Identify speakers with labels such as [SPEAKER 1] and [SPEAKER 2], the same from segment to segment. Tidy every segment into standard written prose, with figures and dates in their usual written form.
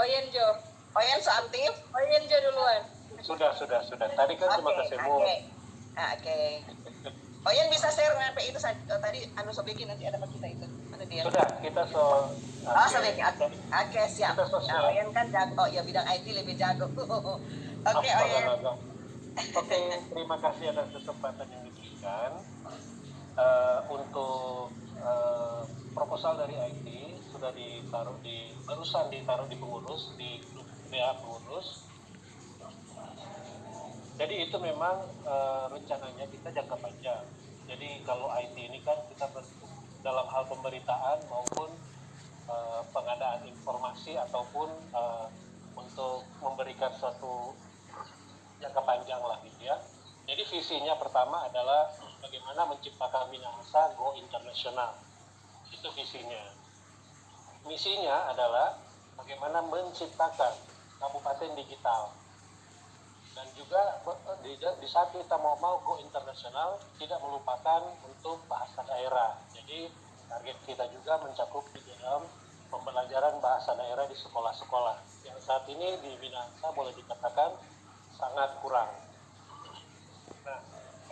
[SPEAKER 1] Oyenjo. Oyenso aktif, Oyenjo duluan.
[SPEAKER 2] Sudah. Tadi kan cuma kesemu.
[SPEAKER 1] Oke. Oyen bisa share sampai itu tadi Sobikin nanti ada kita itu. Mana dia?
[SPEAKER 2] Sudah, kita
[SPEAKER 1] Sobikin. Oke, siap. Nah, Oyen kan jago. Ya bidang IT lebih jago. Oke, Oyen.
[SPEAKER 2] Oke, terima kasih atas kesempatan yang diberikan. Untuk proposal dari IT sudah barusan ditaruh di pengurus, di grup WA pengurus. Jadi itu memang rencananya kita jangka panjang. Jadi kalau IT ini kan kita dalam hal pemberitaan maupun pengadaan informasi ataupun untuk memberikan suatu jangka panjang lah gitu ya. Jadi visinya pertama adalah bagaimana menciptakan Minahasa Go Internasional. Itu visinya. Misinya adalah bagaimana menciptakan kabupaten digital. Dan juga di saat kita mau go internasional, tidak melupakan untuk bahasa daerah. Jadi target kita juga mencakup di dalam pembelajaran bahasa daerah di sekolah-sekolah. Yang saat ini di Minahasa boleh dikatakan sangat kurang. Nah,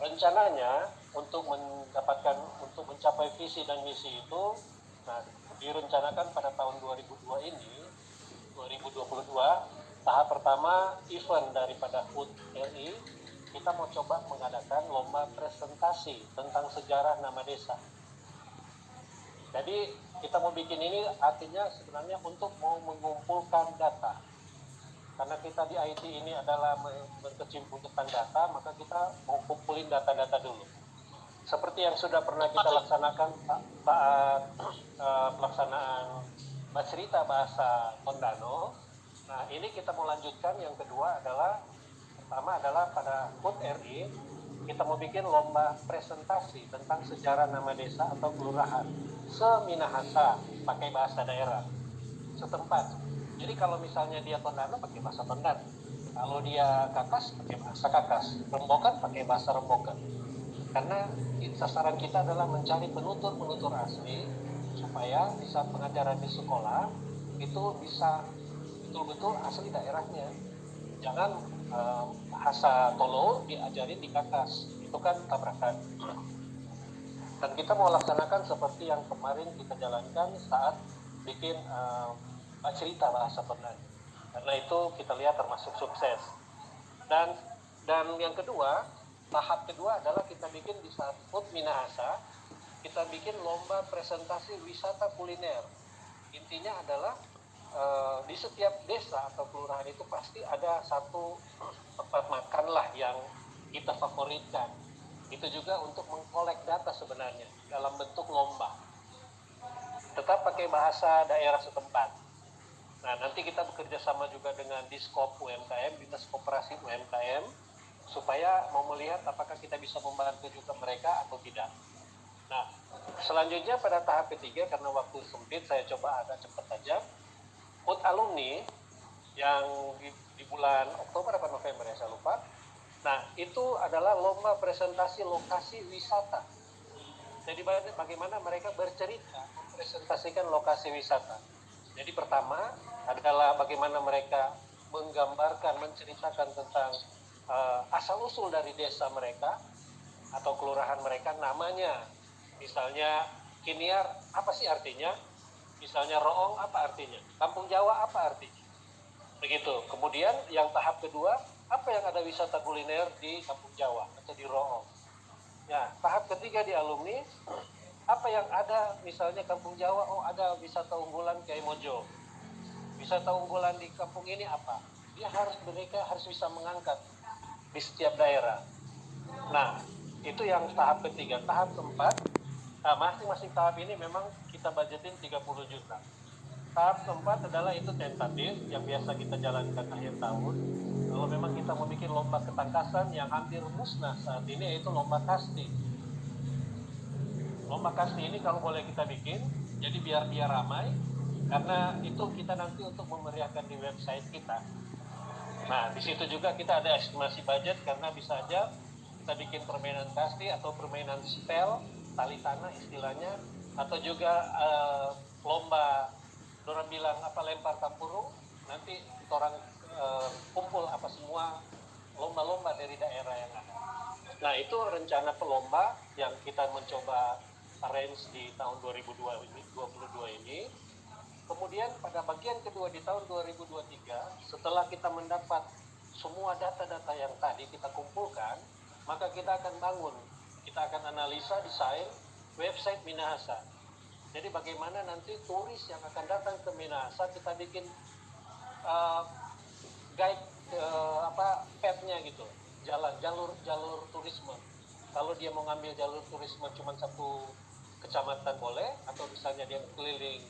[SPEAKER 2] rencananya untuk mencapai visi dan misi itu, nah, direncanakan pada tahun 2022, tahap pertama event daripada HUT RI, kita mau coba mengadakan lomba presentasi tentang sejarah nama desa. Jadi kita mau bikin ini artinya sebenarnya untuk mau mengumpulkan data. Karena kita di IT ini adalah berkecimpung tentang data, maka kita mau kumpulin data-data dulu. Seperti yang sudah pernah kita laksanakan saat pelaksanaan cerita bahasa Tondano. Nah, ini kita mau lanjutkan. Yang kedua pertama adalah pada HUT RI, kita mau bikin lomba presentasi tentang sejarah nama desa atau kelurahan se-Minahasa, pakai bahasa daerah setempat. Jadi kalau misalnya dia Tondano pakai bahasa Tondano, kalau dia Kakas pakai bahasa Kakas, Rembokan pakai bahasa Rembokan. Karena sasaran kita adalah mencari penutur asli supaya di saat pengajaran di sekolah itu bisa betul-betul asli daerahnya. Jangan bahasa Tolo diajarin di Kakas, itu kan tabrakan. Dan kita mau laksanakan seperti yang kemarin kita jalankan saat bikin cerita bahasa Tondano. Karena itu kita lihat termasuk sukses. Dan yang kedua, tahap kedua adalah kita bikin di saat HUT Minahasa, kita bikin lomba presentasi wisata kuliner. Intinya adalah di setiap desa atau kelurahan itu pasti ada satu tempat makan lah yang kita favoritkan. Itu juga untuk mengkolek data sebenarnya dalam bentuk lomba. Tetap pakai bahasa daerah setempat. Nah, nanti kita bekerja sama juga dengan Diskop UMKM, Dinas Koperasi UMKM, supaya mau melihat apakah kita bisa membantu juga mereka atau tidak. Nah, selanjutnya pada tahap ketiga, karena waktu sempit, saya coba agak cepat saja. HUT alumni yang di bulan Oktober atau November ya, saya lupa. Nah, itu adalah lomba presentasi lokasi wisata. Jadi bagaimana mereka bercerita, mempresentasikan lokasi wisata. Jadi pertama adalah bagaimana mereka menggambarkan, menceritakan tentang asal-usul dari desa mereka atau kelurahan mereka, namanya. Misalnya Kiniar, apa sih artinya? Misalnya Roong, apa artinya? Kampung Jawa, apa artinya? Begitu. Kemudian yang tahap kedua, apa yang ada wisata kuliner di Kampung Jawa atau di Roong? Ya, tahap ketiga di alumni, apa yang ada misalnya Kampung Jawa, oh ada wisata unggulan Kiai Mojo. Wisata unggulan di kampung ini apa? Mereka harus bisa mengangkat di setiap daerah. Nah, itu yang tahap ketiga. Tahap keempat, masing-masing tahap ini memang kita budgetin 30 juta. Tahap keempat adalah itu tentatif yang biasa kita jalankan akhir tahun. Kalau memang kita mau bikin lomba ketangkasan yang hampir musnah saat ini, yaitu lomba kasti. Lomba kasti ini kalau boleh kita bikin, jadi biar ramai, karena itu kita nanti untuk memeriahkan di website kita. Nah, di situ juga kita ada estimasi budget, karena bisa aja kita bikin permainan kasti atau permainan spell, tali tanah istilahnya, atau juga lomba orang bilang lempar tampurung. nanti kita orang kumpul apa semua lomba-lomba dari daerah yang ada. Nah, itu rencana pelomba yang kita mencoba arrange di tahun 2022 ini. Kemudian pada bagian kedua di tahun 2023, setelah kita mendapat semua data-data yang tadi kita kumpulkan, maka kita akan bangun, kita akan analisa, desain website Minahasa. Jadi bagaimana nanti turis yang akan datang ke Minahasa, kita bikin guide pet-nya gitu, jalur turisme. Kalau dia mau ngambil jalur turisme cuma satu kecamatan boleh, atau misalnya dia keliling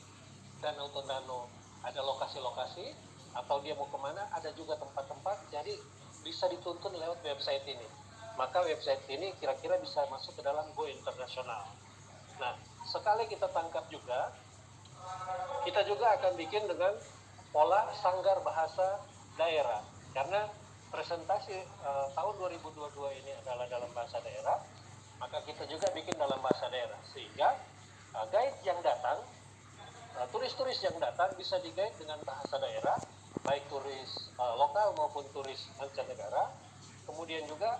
[SPEAKER 2] Danau Tondano ada lokasi-lokasi, atau dia mau kemana ada juga tempat-tempat, jadi bisa dituntun lewat website ini. Maka website ini kira-kira bisa masuk ke dalam Go Internasional. Nah, sekali kita tangkap juga, kita juga akan bikin dengan pola sanggar bahasa daerah, karena presentasi tahun 2022 ini adalah dalam bahasa daerah, maka kita juga bikin dalam bahasa daerah, sehingga guide yang datang, turis-turis yang datang bisa di-guide dengan bahasa daerah, baik turis lokal maupun turis mancanegara. Kemudian juga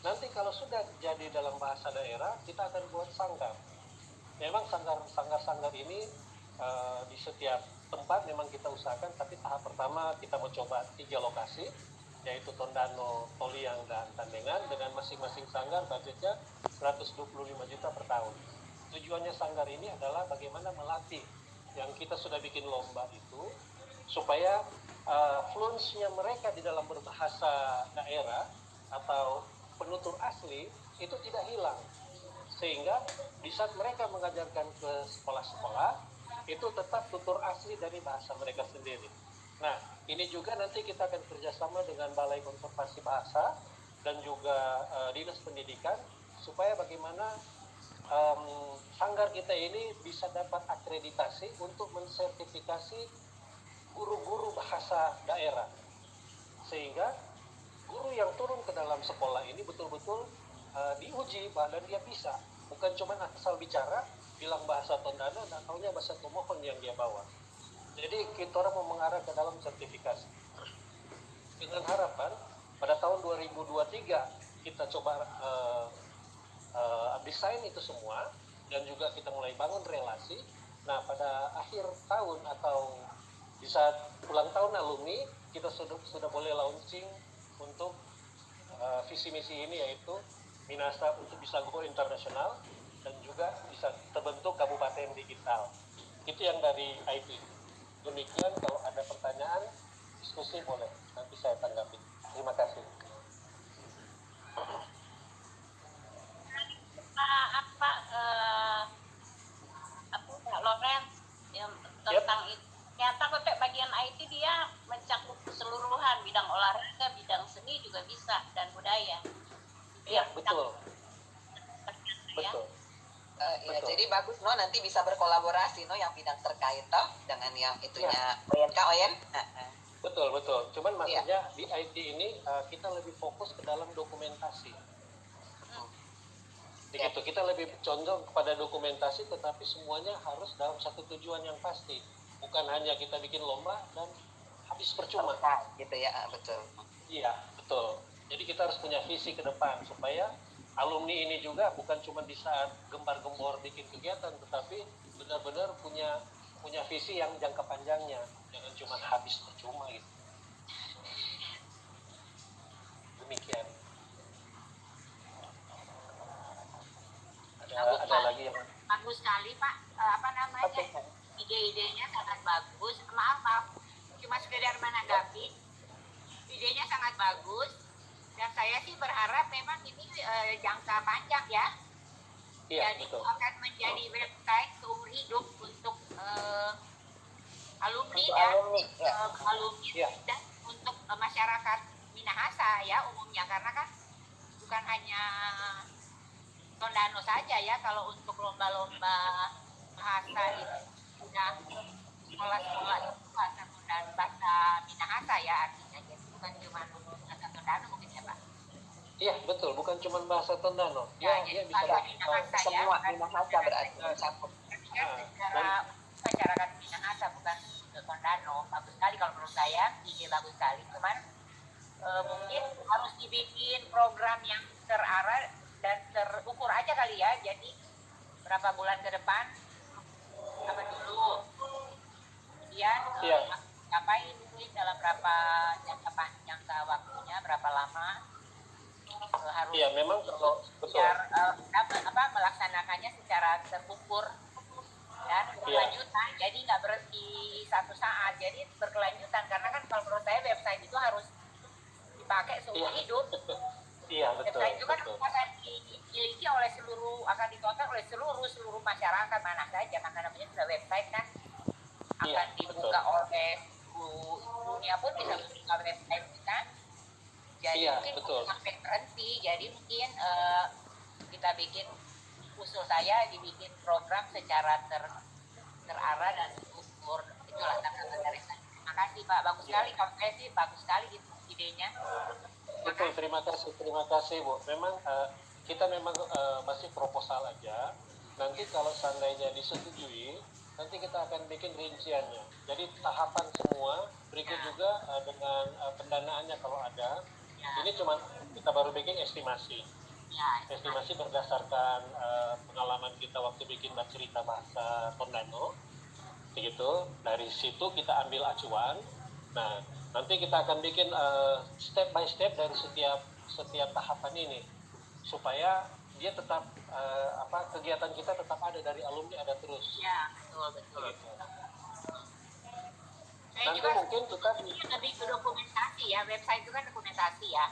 [SPEAKER 2] nanti kalau sudah jadi dalam bahasa daerah, kita akan buat sanggar. Memang sanggar ini di setiap tempat memang kita usahakan, tapi tahap pertama kita mau coba 3 lokasi, yaitu Tondano, Toliang, dan Tandengan, dengan masing-masing sanggar budgetnya 125 juta per tahun. Tujuannya sanggar ini adalah bagaimana melatih yang kita sudah bikin lomba itu, supaya fluensinya mereka di dalam berbahasa daerah atau penutur asli itu tidak hilang, sehingga di saat mereka mengajarkan ke sekolah-sekolah itu tetap tutur asli dari bahasa mereka sendiri. Nah, ini juga nanti kita akan kerjasama dengan Balai Konservasi Bahasa dan juga Dinas Pendidikan, supaya bagaimana sanggar kita ini bisa dapat akreditasi untuk mensertifikasi guru-guru bahasa daerah, sehingga guru yang turun ke dalam sekolah ini betul-betul diuji dan dia bisa, bukan cuma asal bicara bilang bahasa Tondano dan taunya bahasa Tomohon yang dia bawa. Jadi kita orang mau mengarah ke dalam sertifikasi dengan harapan pada tahun 2023 kita coba desain itu semua, dan juga kita mulai bangun relasi. Nah, pada akhir tahun atau di saat ulang tahun alumni, kita sudah boleh launching untuk visi misi ini, yaitu Minahasa untuk bisa go internasional dan juga bisa terbentuk kabupaten digital. Itu yang dari IT. Demikian, kalau ada pertanyaan, diskusi boleh, nanti saya tanggapi. Terima kasih.
[SPEAKER 3] Pak Lorenz yang tentang itu. Ternyata kok bagian IT dia mencakup keseluruhan, bidang olahraga, bidang seni juga bisa, dan budaya.
[SPEAKER 2] Iya, betul. Betul.
[SPEAKER 1] Ya, jadi bagus nanti bisa berkolaborasi yang bidang terkait dengan yang itunya Oyen.
[SPEAKER 2] Betul. Cuman maksudnya di IT ini kita lebih fokus ke dalam dokumentasi. Begitu, kita lebih condong kepada dokumentasi, tetapi semuanya harus dalam satu tujuan yang pasti. Bukan hanya kita bikin lomba dan habis percuma.
[SPEAKER 1] Gitu ya, betul.
[SPEAKER 2] Iya, betul. Jadi kita harus punya visi ke depan, supaya alumni ini juga bukan cuma di saat gembar-gembor bikin kegiatan, tetapi benar-benar punya visi yang jangka panjangnya. Jangan cuma habis percuma gitu. Demikian. Ada lagi yang
[SPEAKER 3] bagus sekali Pak, ide-idenya sangat bagus. Maaf, cuma sekedar menanggapi, idenya sangat bagus, dan saya sih berharap memang ini jangka panjang ya.
[SPEAKER 2] Iya,
[SPEAKER 3] jadi
[SPEAKER 2] betul.
[SPEAKER 3] akan menjadi website seumur hidup untuk alumni dan untuk masyarakat Minahasa ya umumnya, karena kan bukan hanya Tondano saja ya, kalau untuk lomba-lomba bahasa itu sudah sekolah-sekolah itu bahasa Tondano, bahasa Minahasa ya artinya, jadi bukan cuma bahasa Tondano mungkin ya Pak.
[SPEAKER 2] Iya, betul, bukan cuma bahasa Tondano.
[SPEAKER 3] Ya, jadi
[SPEAKER 2] bisa
[SPEAKER 3] Minahasa
[SPEAKER 1] semua Minahasa berarti mencakup.
[SPEAKER 3] Secara masyarakat Minahasa bukan Tondano, bagus sekali kalau menurut saya. ya, ide bagus sekali. Cuman mungkin harus dibikin program yang terarah dan terukur aja kali ya. Jadi berapa bulan ke depan apa dulu, kemudian
[SPEAKER 2] Iya.
[SPEAKER 3] ngapain mungkin dalam berapa jangka waktunya, berapa lama harus
[SPEAKER 2] Iya, memang kalau betul.
[SPEAKER 3] melaksanakannya secara terukur dan berkelanjutan. Jadi nggak berhenti satu saat, jadi berkelanjutan. Karena kan kalau menurut saya website itu harus dipakai seumur hidup.
[SPEAKER 2] Iya, betul.
[SPEAKER 3] Website itu kan
[SPEAKER 2] Betul.
[SPEAKER 3] akan dimiliki oleh akan ditonton oleh seluruh masyarakat mana saja. Maka namanya sudah website kan akan
[SPEAKER 2] Iya,
[SPEAKER 3] dibuka
[SPEAKER 2] betul.
[SPEAKER 3] oleh dunia pun bisa membuka website kita. Jadi
[SPEAKER 2] Iya,
[SPEAKER 3] mungkin
[SPEAKER 2] betul.
[SPEAKER 3] sampai berhenti. Jadi mungkin kita bikin, usul saya dibikin program secara terarah dan terukur. Itulah kata dari saya. Terima kasih Pak, bagus sekali. Kalau saya sih bagus sekali gitu idenya.
[SPEAKER 2] Betul, terima kasih Bu. Memang kita memang masih proposal aja. Nanti kalau seandainya disetujui, nanti kita akan bikin rinciannya. Jadi tahapan semua, berikut juga dengan pendanaannya kalau ada. Ini cuma kita baru bikin estimasi. Estimasi berdasarkan pengalaman kita waktu bikin cerita bahasa Tondano. Begitu, dari situ kita ambil acuan. Nah, nanti kita akan bikin step by step dari setiap tahapan ini supaya dia tetap kegiatan kita tetap ada dari alumni, ada terus.
[SPEAKER 3] Ya, betul.
[SPEAKER 2] Gitu.
[SPEAKER 3] Saya
[SPEAKER 2] Nanti
[SPEAKER 3] juga
[SPEAKER 2] mungkin kita
[SPEAKER 3] lebih ke dokumentasi ya, website itu kan dokumentasi ya.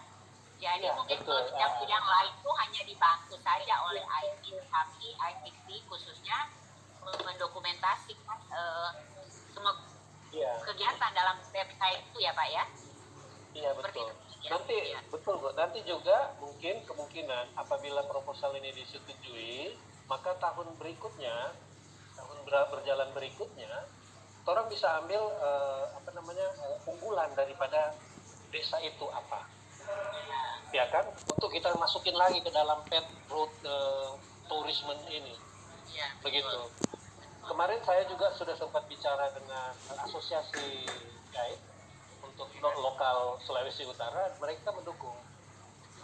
[SPEAKER 3] Jadi
[SPEAKER 2] ya,
[SPEAKER 3] mungkin
[SPEAKER 2] betul.
[SPEAKER 3] bidang-bidang lain itu hanya dibantu saja oleh IT, tapi ITC khususnya mendokumentasikan semua kegiatan dalam website itu ya Pak ya.
[SPEAKER 2] Iya, betul.
[SPEAKER 3] Ya.
[SPEAKER 2] Nanti betul Bu. Nanti juga mungkin kemungkinan apabila proposal ini disetujui, maka tahun berikutnya, tahun berjalan berikutnya, orang bisa ambil unggulan daripada desa itu apa, ya kan? Untuk kita masukin lagi ke dalam pet road tourism ini, begitu. Kemarin saya juga sudah sempat bicara dengan asosiasi guide untuk lokal Sulawesi Utara, mereka mendukung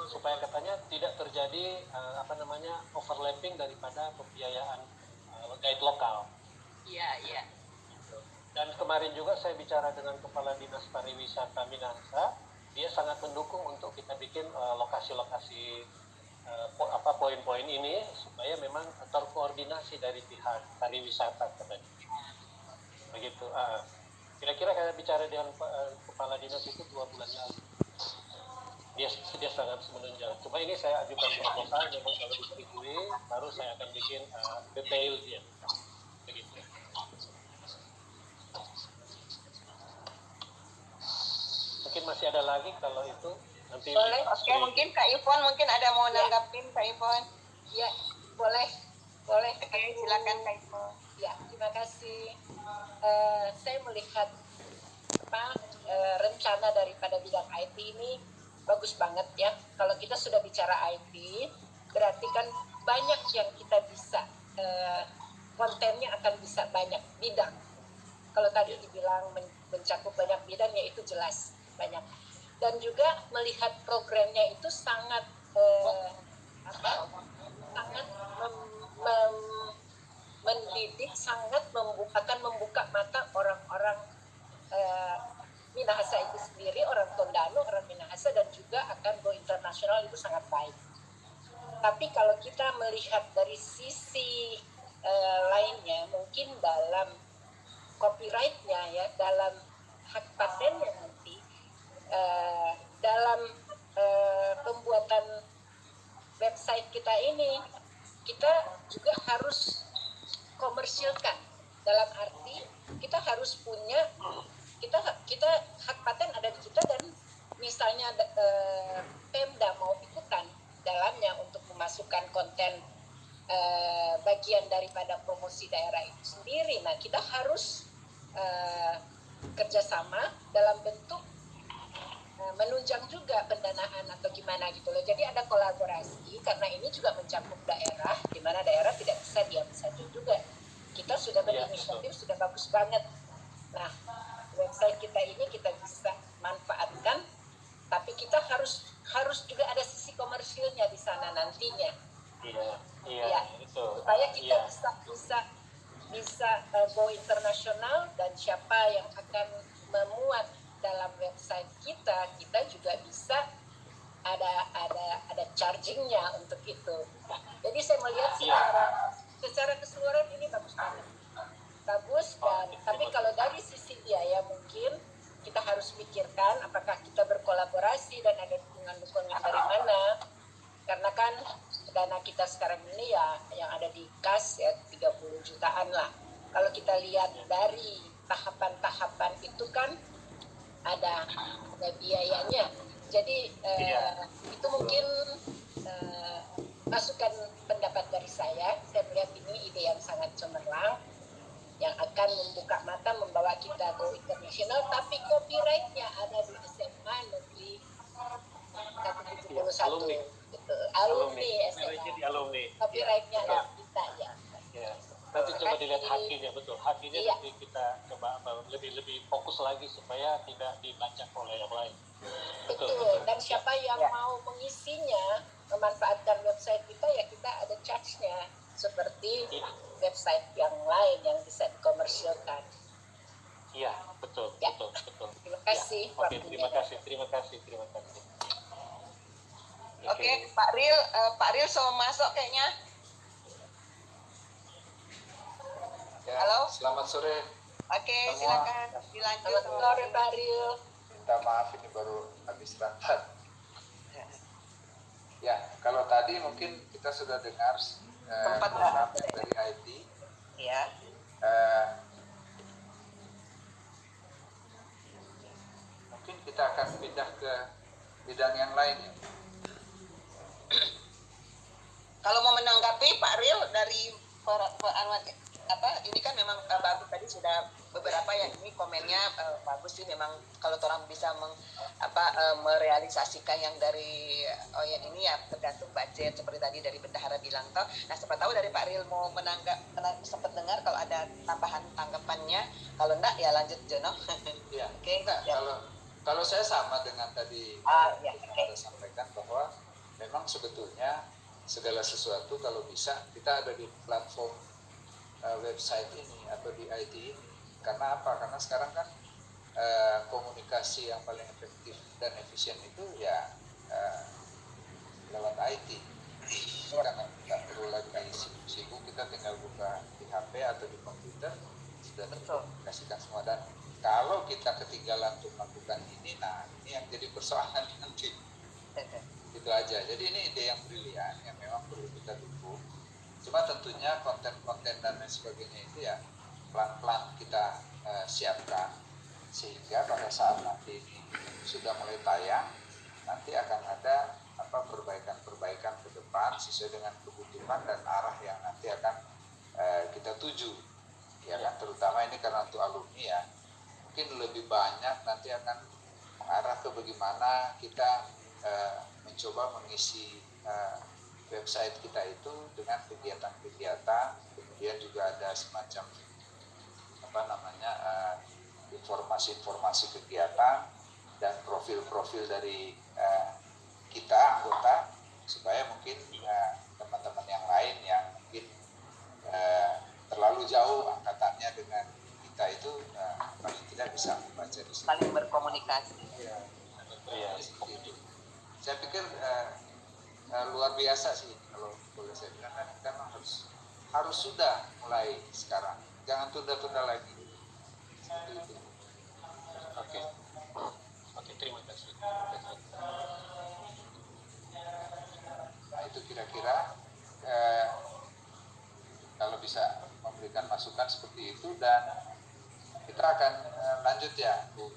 [SPEAKER 2] supaya katanya tidak terjadi overlapping daripada pembiayaan guide lokal.
[SPEAKER 3] Iya.
[SPEAKER 2] Dan kemarin juga saya bicara dengan Kepala Dinas Pariwisata Minahasa, dia sangat mendukung untuk kita bikin lokasi-lokasi poin-poin ini supaya memang terkoordinasi dari pihak pariwisata katanya. Begitu. Kira-kira saya bicara dengan Kepala Dinas itu 2 bulan lalu. Dia sangat menunjang. Cuma ini saya ajukan proposal, memang kalau disetujui baru saya akan bikin detail dia. Begitu. Mungkin masih ada lagi kalau itu nanti
[SPEAKER 1] boleh. Oke, mungkin Kak Ivon mungkin ada mau nanggapin Kak Ivon.
[SPEAKER 4] Ya, boleh.
[SPEAKER 1] Oke, silakan Kak Ivon.
[SPEAKER 4] Ya, terima kasih. Saya melihat rencana daripada bidang IT ini bagus banget ya. Kalau kita sudah bicara IT, berarti kan banyak yang kita bisa, kontennya akan bisa banyak bidang. Kalau tadi dibilang mencakup banyak bidang, ya itu jelas banyak. Dan juga melihat programnya itu sangat mendidik, sangat membuka mata orang-orang Minahasa itu sendiri, orang Tondano, orang Minahasa, dan juga akan go internasional, itu sangat baik. Tapi kalau kita melihat dari sisi lainnya, mungkin dalam copyright-nya ya, dalam hak patennya nanti, dalam pembuatan website kita ini, kita juga harus komersilkan, dalam arti kita harus punya, kita hak paten ada di kita, dan misalnya Pemda mau ikutan dalamnya untuk memasukkan konten bagian daripada promosi daerah itu sendiri. Nah, kita harus kerjasama dalam bentuk menunjang juga pendanaan atau gimana gitu loh. Jadi ada kolaborasi, karena ini juga mencakup daerah, di mana daerah tidak bisa diam saja juga. Kita sudah berinisiatif, sudah bagus banget. Nah, website kita ini kita bisa go internasional dan siapa yang akan memuat dalam website kita, kita juga bisa ada chargingnya untuk itu. Jadi saya melihat secara keseluruhan ini bagus banget. Bagus, dan tapi kalau dari sisi biaya mungkin kita harus pikirkan apakah kita berkolaborasi dan ada dukungan-dukungan dari mana, karena kan dana kita sekarang ini ya yang ada di kas ya 30 jutaan lah. Kalau kita lihat dari tahapan-tahapan itu kan ada biayanya. Jadi itu mungkin masukan pendapat dari saya melihat ini ide yang sangat cemerlang yang akan membuka mata, membawa kita go internasional, tapi copyright-nya ada di SMA Negeri 171 gitu. Alumni SMA. Copyright-nya ada di kita ya.
[SPEAKER 2] Nanti coba dilihat hakinya, betul. Hakinya nanti kita coba lebih fokus lagi supaya tidak dibaca oleh yang lain.
[SPEAKER 4] Betul. Dan siapa yang mau mengisinya, memanfaatkan website kita, ya kita ada charge-nya seperti website yang lain yang bisa dikomersilkan.
[SPEAKER 2] Iya, betul.
[SPEAKER 4] Terima kasih.
[SPEAKER 2] Oke, terima kasih.
[SPEAKER 1] Oke, Pak Ril so masuk kayaknya.
[SPEAKER 5] Ya,
[SPEAKER 1] Halo?
[SPEAKER 5] selamat sore.
[SPEAKER 1] Oke,
[SPEAKER 5] Semua.
[SPEAKER 1] silakan dilanjut.
[SPEAKER 4] Selamat sore Pak Ril.
[SPEAKER 5] Minta maaf ini baru habis rapat. Ya, kalau tadi mungkin kita sudah dengar beberapa dari IT.
[SPEAKER 1] Ya.
[SPEAKER 5] Mungkin kita akan pindah ke bidang yang lain ya.
[SPEAKER 1] Kalau mau menanggapi Pak Ril dari ini kan memang bagus, tadi sudah beberapa yang ini komennya bagus sih, memang kalau orang bisa merealisasikan yang dari yang ini ya tergantung budget seperti tadi dari Bendahara bilang toh. Nah, siapa tahu dari Pak Ril mau sempat dengar kalau ada tambahan tanggapannya, kalau enggak ya lanjut Jono.
[SPEAKER 5] Ya.
[SPEAKER 1] Oke.
[SPEAKER 5] Enggak, kalau saya sama dengan tadi Anda sampaikan bahwa memang sebetulnya segala sesuatu kalau bisa kita ada di platform website ini atau di IT ini. Karena apa? Karena sekarang kan komunikasi yang paling efektif dan efisien itu ya lewat IT. Karena nggak perlu lagi sibuk, kita tinggal buka di HP atau di komputer sudah terkomunikasikan semua. Dan kalau kita ketinggalan untuk melakukan ini, nah ini yang jadi persoalan nanti. Itu aja. Jadi ini ide yang brilian yang memang perlu kita dukung. Cuma tentunya konten-konten dan lain sebagainya itu ya pelan-pelan kita siapkan sehingga pada saat nanti ini sudah mulai tayang, nanti akan ada perbaikan-perbaikan ke depan sesuai dengan kebutuhan dan arah yang nanti akan kita tuju, ya kan, terutama ini karena untuk alumni ya mungkin lebih banyak nanti akan mengarah ke bagaimana kita mencoba mengisi website kita itu dengan kegiatan-kegiatan, kemudian juga ada semacam informasi-informasi kegiatan dan profil-profil dari kita anggota, supaya mungkin teman-teman yang lain yang mungkin terlalu jauh angkatannya dengan kita itu paling tidak bisa membaca di sini.
[SPEAKER 1] Saling berkomunikasi.
[SPEAKER 5] Ya, saya pikir luar biasa sih kalau boleh saya bilang, dan kita memang harus sudah mulai sekarang, jangan tunda-tunda lagi. Seperti itu.
[SPEAKER 2] Oke, terima kasih.
[SPEAKER 5] Nah itu kira-kira kalau bisa memberikan masukan seperti itu, dan kita akan lanjut ya Bu